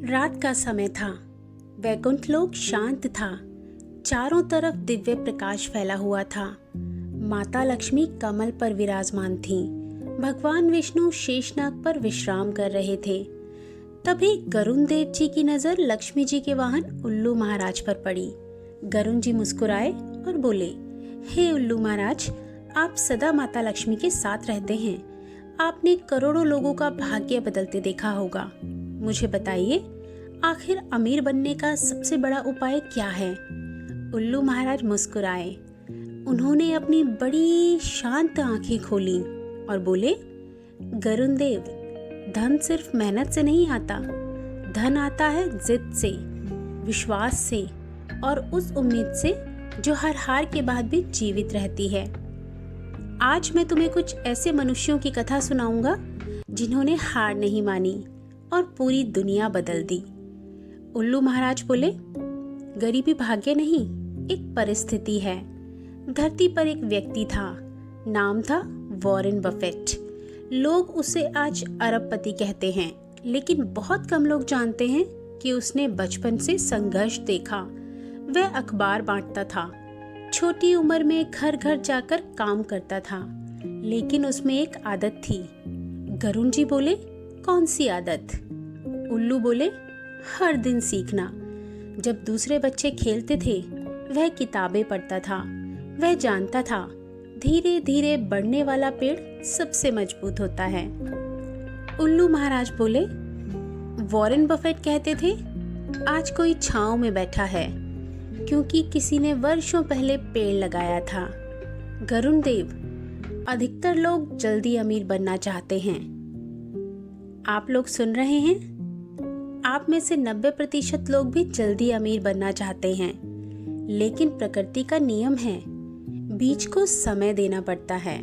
रात का समय था। वैकुंठ लोक शांत था। चारों तरफ दिव्य प्रकाश फैला हुआ था। माता लक्ष्मी कमल पर विराजमान थीं। भगवान विष्णु शेषनाग पर विश्राम कर रहे थे। तभी गरुण देव जी की नजर लक्ष्मी जी के वाहन उल्लू महाराज पर पड़ी। गरुण जी मुस्कुराए और बोले, हे उल्लू महाराज, आप सदा माता लक्ष्मी के साथ रहते हैं। आपने करोड़ों लोगों का भाग्य बदलते देखा होगा। मुझे बताइए, आखिर अमीर बनने का सबसे बड़ा उपाय क्या है? उल्लू महाराज मुस्कुराए। उन्होंने अपनी बड़ी शांत आंखें खोली और बोले, गरुण देव, धन सिर्फ मेहनत से नहीं आता। धन आता है जिद से, विश्वास से और उस उम्मीद से जो हर हार के बाद भी जीवित रहती है। आज मैं तुम्हें कुछ ऐसे मनुष्यों की कथा सुनाऊंगा जिन्होंने हार नहीं मानी और पूरी दुनिया बदल दी। उल्लू महाराज बोले, गरीबी भाग्य नहीं, एक परिस्थिति है। धरती पर एक व्यक्ति था, नाम था वॉरेन बफेट। लोग उसे आज अरबपति कहते हैं, लेकिन बहुत कम लोग जानते हैं कि उसने बचपन से संघर्ष देखा। वह अखबार बांटता था, छोटी उम्र में घर घर जाकर काम करता था, लेकिन उसमें एक आदत थी। गरुण जी बोले, कौन सी आदत? उल्लू बोले, हर दिन सीखना। जब दूसरे बच्चे खेलते थे, वह किताबें पढ़ता था। वह जानता था, धीरे धीरे बढ़ने वाला पेड़ सबसे मजबूत होता है। उल्लू महाराज बोले, वॉरेन बफेट कहते थे, आज कोई छांव में बैठा है क्योंकि किसी ने वर्षों पहले पेड़ लगाया था। गरुण देव, अधिकतर लोग जल्दी अमीर बनना चाहते हैं। आप लोग सुन रहे हैं? आप में से 90% लोग भी जल्दी अमीर बनना चाहते हैं, लेकिन प्रकृति का नियम है, बीज को समय देना पड़ता है।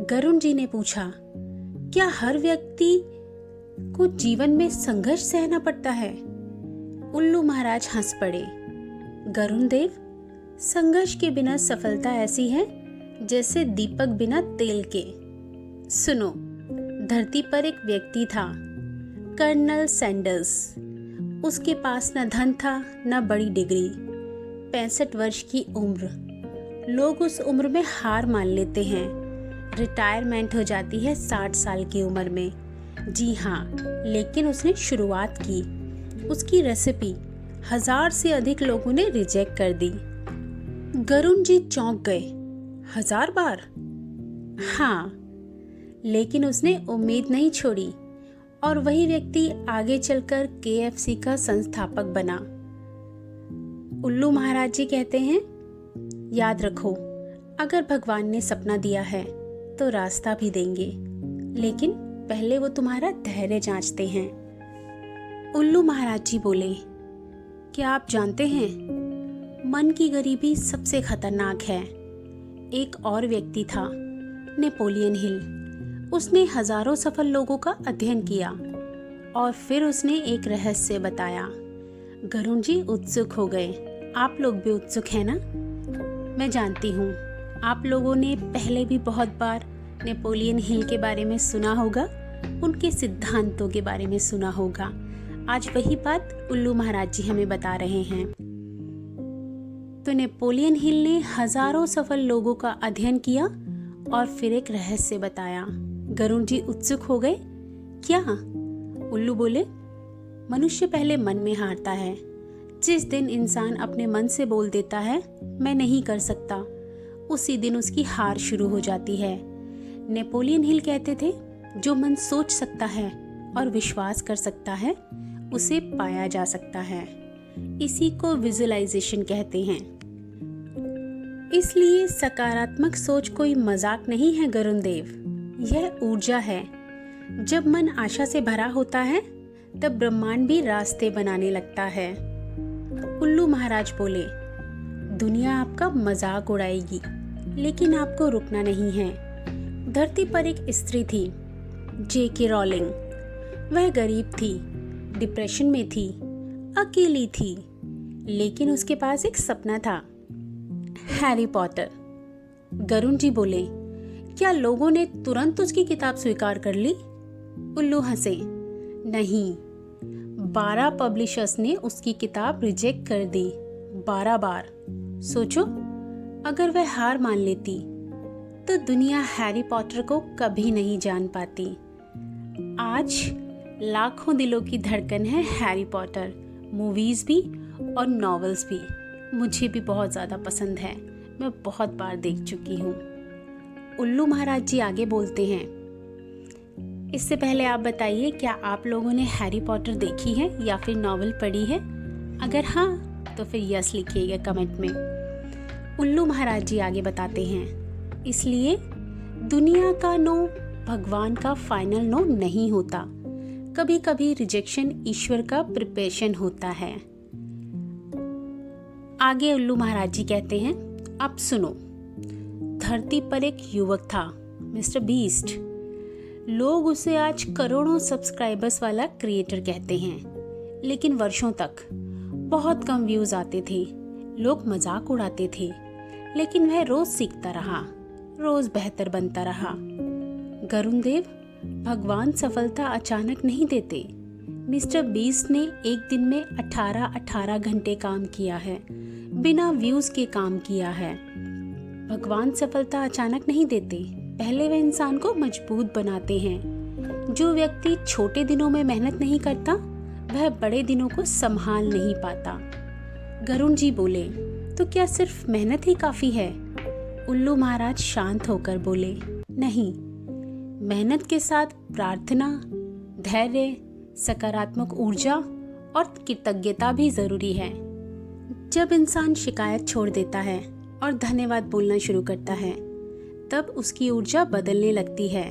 गरुण जी ने पूछा, क्या हर व्यक्ति को जीवन में संघर्ष सहना पड़ता है? उल्लू महाराज हंस पड़े। गरुण देव, संघर्ष के बिना सफलता ऐसी है जैसे दीपक बिना तेल के। सुनो, धरती पर एक व्यक्ति था, कर्नल सैंडर्स। उसके पास न धन था न बड़ी डिग्री। 65 वर्ष की उम्र। लोग उस उम्र में हार मान लेते हैं। रिटायरमेंट हो जाती है 60 साल की उम्र में। जी हाँ, लेकिन उसने शुरुआत की। उसकी रेसिपी 1000 से अधिक लोगों ने रिजेक्ट कर दी। गरुण जी चौंक गए। 1000 बार? हाँ, लेकिन उसने उम्मीद नहीं छोड़ी और वही व्यक्ति आगे चलकर KFC का संस्थापक बना। उल्लू महाराज जी कहते हैं, याद रखो, अगर भगवान ने सपना दिया है तो रास्ता भी देंगे, लेकिन पहले वो तुम्हारा धैर्य जांचते हैं। उल्लू महाराज जी बोले, क्या आप जानते हैं, मन की गरीबी सबसे खतरनाक है। एक और व्यक्ति था, नेपोलियन हिल। उसने हजारों सफल लोगों का अध्ययन किया और फिर उसने एक रहस्य बताया। गरुण जी उत्सुक हो गए। आप लोग भी उत्सुक हैं ना? मैं जानती हूँ आप लोगों ने पहले भी बहुत बार नेपोलियन हिल के बारे में सुना होगा, उनके सिद्धांतों के बारे में सुना होगा। आज वही बात उल्लू महाराज जी हमें बता रहे हैं। तो नेपोलियन हिल ने हजारों सफल लोगों का अध्ययन किया और फिर एक रहस्य बताया। गरुण जी उत्सुक हो गए। क्या? उल्लू बोले, मनुष्य पहले मन में हारता है। जिस दिन इंसान अपने मन से बोल देता है, मैं नहीं कर सकता, उसी दिन उसकी हार शुरू हो जाती है। नेपोलियन हिल कहते थे, जो मन सोच सकता है और विश्वास कर सकता है, उसे पाया जा सकता है। इसी को विजुअलाइजेशन कहते हैं। इसलिए सकारात्मक सोच कोई मजाक नहीं है गरुण देव, यह ऊर्जा है। जब मन आशा से भरा होता है, तब ब्रह्मांड भी रास्ते बनाने लगता है। उल्लू महाराज बोले, दुनिया आपका मजाक उड़ाएगी, लेकिन आपको रुकना नहीं है। धरती पर एक स्त्री थी, J.K. रॉलिंग। वह गरीब थी, डिप्रेशन में थी, अकेली थी, लेकिन उसके पास एक सपना था, हैरी पॉटर। गरुण जी बोले, क्या लोगों ने तुरंत उसकी किताब स्वीकार कर ली? उल्लू हंसे, नहीं, 12 पब्लिशर्स ने उसकी किताब रिजेक्ट कर दी, 12 बार। सोचो, अगर वह हार मान लेती तो दुनिया हैरी पॉटर को कभी नहीं जान पाती। आज लाखों दिलों की धड़कन है हैरी पॉटर, मूवीज़ भी और नॉवेल्स भी। मुझे भी बहुत ज़्यादा पसंद है, मैं बहुत बार देख चुकी हूँ। उल्लू महाराज जी आगे बोलते हैं, इससे पहले आप बताइए, क्या आप लोगों ने हैरी पॉटर देखी है या फिर नॉवेल पढ़ी है? अगर हाँ तो फिर यस लिखिएगा कमेंट में। उल्लू महाराज जी आगे बताते हैं, इसलिए दुनिया का नो भगवान का फाइनल नो नहीं होता। कभी कभी रिजेक्शन ईश्वर का प्रिपरेशन होता है। आगे उल्लू महाराज जी कहते हैं, अब सुनो। धरती पर एक युवक था, मिस्टर बीस्ट। लोग उसे आज करोड़ों सब्सक्राइबर्स वाला क्रिएटर कहते हैं, लेकिन वर्षों तक बहुत कम व्यूज आते थे। लोग मजाक उड़ाते थे, लेकिन वह रोज सीखता रहा, रोज बेहतर बनता रहा। गरुण देव, भगवान सफलता अचानक नहीं देते। मिस्टर बीस्ट ने एक दिन में 18 घंटे काम किया है, बिना व्यूज के काम किया है। भगवान सफलता अचानक नहीं देते, पहले वे इंसान को मजबूत बनाते हैं। जो व्यक्ति छोटे दिनों में मेहनत नहीं करता, वह बड़े दिनों को संभाल नहीं पाता। गरुण जी बोले, तो क्या सिर्फ मेहनत ही काफी है? उल्लू महाराज शांत होकर बोले, नहीं, मेहनत के साथ प्रार्थना, धैर्य, सकारात्मक ऊर्जा और कृतज्ञता भी जरूरी है। जब इंसान शिकायत छोड़ देता है और धन्यवाद बोलना शुरू करता है, तब उसकी ऊर्जा बदलने लगती है।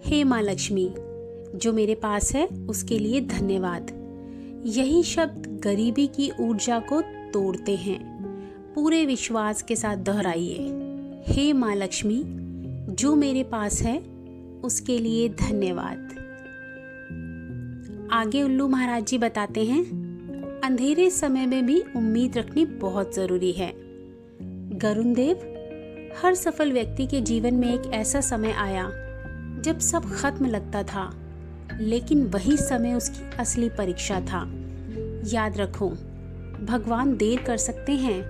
हे माँ लक्ष्मी, जो मेरे पास है उसके लिए धन्यवाद। यही शब्द गरीबी की ऊर्जा को तोड़ते हैं। पूरे विश्वास के साथ दोहराइए, हे माँ लक्ष्मी, जो मेरे पास है उसके लिए धन्यवाद। आगे उल्लू महाराज जी बताते हैं, अंधेरे समय में भी उम्मीद रखनी बहुत जरूरी है। गरुण देव, हर सफल व्यक्ति के जीवन में एक ऐसा समय आया जब सब खत्म लगता था, लेकिन वही समय उसकी असली परीक्षा था। याद रखो, भगवान देर कर सकते हैं,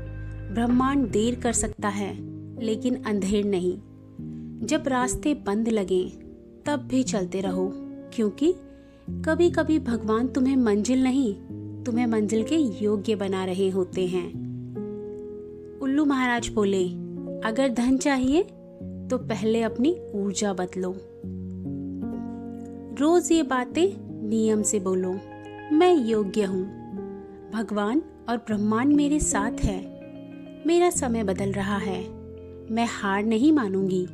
ब्रह्मांड देर कर सकता है, लेकिन अंधेर नहीं। जब रास्ते बंद लगें तब भी चलते रहो, क्योंकि कभी कभी भगवान तुम्हें मंजिल नहीं, तुम्हें मंजिल के योग्य बना रहे होते हैं। उल्लू महाराज बोले, अगर धन चाहिए तो पहले अपनी ऊर्जा बदलो। रोज ये बातें नियम से बोलो, मैं योग्य हूँ, भगवान और ब्रह्मांड मेरे साथ है, मेरा समय बदल रहा है, मैं हार नहीं मानूंगी।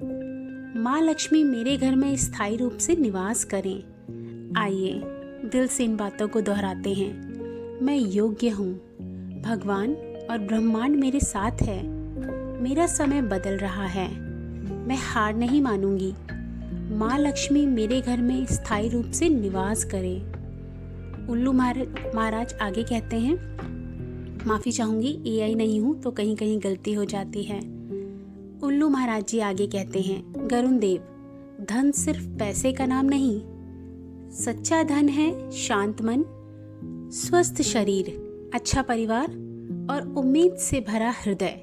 माँ लक्ष्मी मेरे घर में स्थायी रूप से निवास करें। आइए दिल से इन बातों को दोहराते हैं, मैं योग्य हूँ, भगवान और ब्रह्मांड मेरे साथ है, मेरा समय बदल रहा है, मैं हार नहीं मानूंगी। माँ लक्ष्मी मेरे घर में स्थायी रूप से निवास करे। उल्लू महाराज आगे कहते हैं, माफ़ी चाहूँगी, एआई नहीं हूँ तो कहीं कहीं गलती हो जाती है। उल्लू महाराज जी आगे कहते हैं, गरुण देव, धन सिर्फ पैसे का नाम नहीं, सच्चा धन है शांत मन, स्वस्थ शरीर, अच्छा परिवार और उम्मीद से भरा हृदय।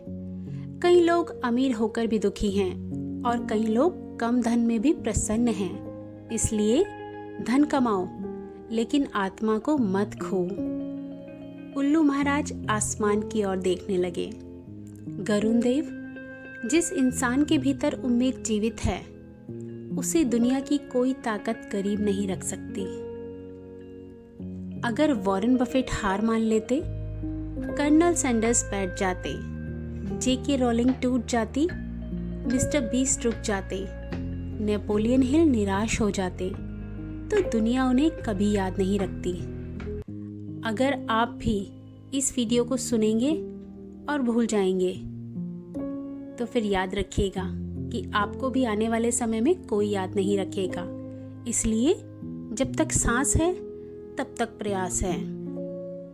कई लोग अमीर होकर भी दुखी हैं और कई लोग कम धन में भी प्रसन्न हैं। इसलिए धन कमाओ, लेकिन आत्मा को मत खो। उल्लू महाराज आसमान की ओर देखने लगे। गरुण देव, जिस इंसान के भीतर उम्मीद जीवित है, उसे दुनिया की कोई ताकत करीब नहीं रख सकती। अगर वॉरेन बफेट हार मान लेते, कर्नल सैंडर्स बैठ जाते, जेके रोलिंग टूट जाती, मिस्टर बीस्ट रुक जाते, नेपोलियन हिल निराश हो जाते, तो दुनिया उन्हें कभी याद नहीं रखती। अगर आप भी इस वीडियो को सुनेंगे और भूल जाएंगे, तो फिर याद रखिएगा कि आपको भी आने वाले समय में कोई याद नहीं रखेगा। इसलिए जब तक सांस है तब तक प्रयास है।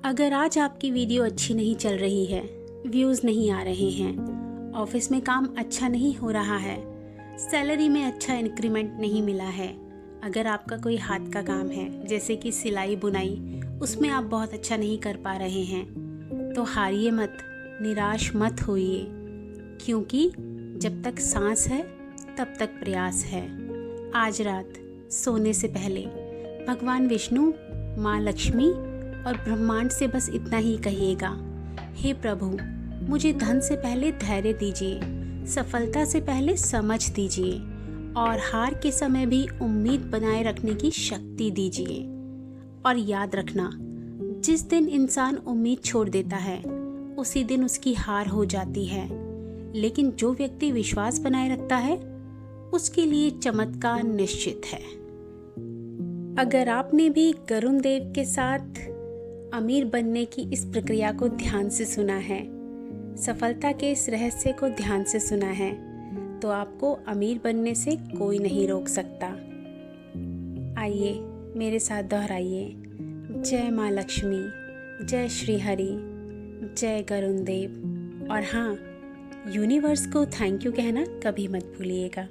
अगर आज आपकी वीडियो अच्छी नहीं चल रही है, व्यूज़ नहीं आ रहे हैं, ऑफिस में काम अच्छा नहीं हो रहा है, सैलरी में अच्छा इंक्रीमेंट नहीं मिला है, अगर आपका कोई हाथ का काम है जैसे कि सिलाई बुनाई, उसमें आप बहुत अच्छा नहीं कर पा रहे हैं तो हारिए मत, निराश मत होइए, क्योंकि जब तक सांस है तब तक प्रयास है। आज रात सोने से पहले भगवान विष्णु, माँ लक्ष्मी और ब्रह्मांड से बस इतना ही कहिएगा, हे प्रभु, मुझे धन से पहले धैर्य दीजिए, सफलता से पहले समझ दीजिए और हार के समय भी उम्मीद बनाए रखने की शक्ति दीजिए। और याद रखना, जिस दिन इंसान उम्मीद छोड़ देता है उसी दिन उसकी हार हो जाती है, लेकिन जो व्यक्ति विश्वास बनाए रखता है उसके लिए चमत्कार निश्चित है। अगर आपने भी करुण देव के साथ अमीर बनने की इस प्रक्रिया को ध्यान से सुना है, सफलता के इस रहस्य को ध्यान से सुना है, तो आपको अमीर बनने से कोई नहीं रोक सकता। आइए मेरे साथ दोहराइए, जय माँ लक्ष्मी, जय श्री हरि, जय करुण देव। और हाँ, यूनिवर्स को थैंक यू कहना कभी मत भूलिएगा।